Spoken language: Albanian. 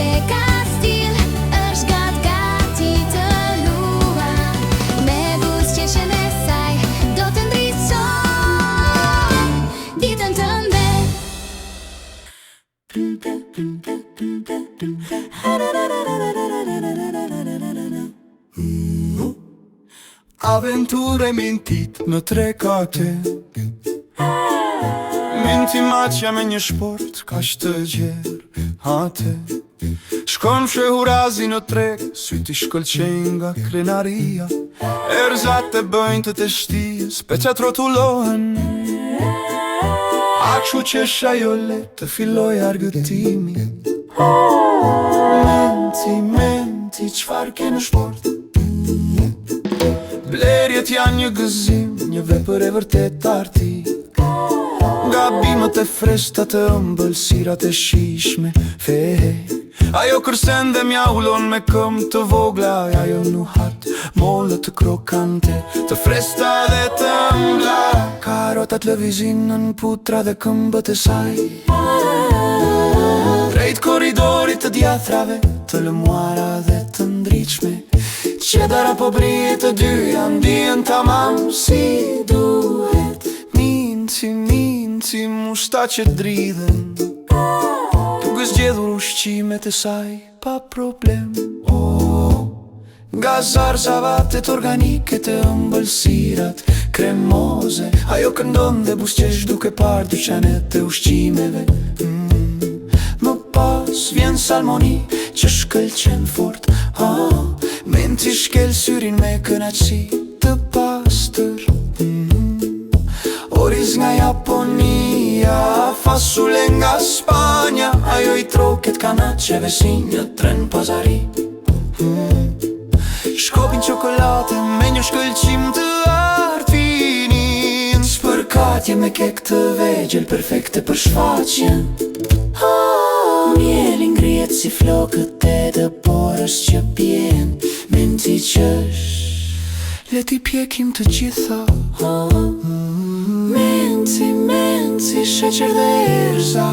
se ka stil, është gati të luaj. Me buzëqeshjen e saj do të ndriçoj ditën tënde. Aventure mintit në 3 kate. Minti maqja me një shport kaq të gjerë hate. Shkon fshehurazi në treg, syti shkëlqejnë nga krenaria. Erzat e bëjnë të teshtijë, speqat rotullohen. A kshu qesh ajo le të filloj argëtimi. Menti, qfar ke në shport? Blerjet janë një gëzim, një vepër e vërtet arti. Gabimet e freskëta të ëmbëlsirat e shishme fehe. Ajo kërsen dhe mja ullon me këmbë të vogla. Ajo nuhat, mollë të krokante, të freskëta dhe të ëmbla. Karotat lëvizinën putra dhe këmbët e saj. Drejt koridorit të djathrave, të lëmuara dhe të ndriçme. Qedara po brije të dy, janë dijen tamam si duhet. Minci, mushtaqet dridhen, duke zgjedhur ushqimet e saj pa problem. Nga zarzavatet organike të ëmbëlsirat kremoze, ajo këndon dhe buzëqesh duke parë dyqanet e ushqimeve. Më pas vjen salmoni që shkëlqen fort. Menti shkel syrin me kënaqësi të pastër. Oriz nga Japonia, fasule nga Spanja. Ajo I troket kanaqeve si një tren pazari. Shkopin qokolate me një shkëlqim të artfinin. Spërkatje me kek të vegjel perfekte për shfaqjen. Mieli ngrihet si flokët e dëborës që pjen. Menti qësh, le t'i pjekim të gjitha. Menti, sheqer dhe erza.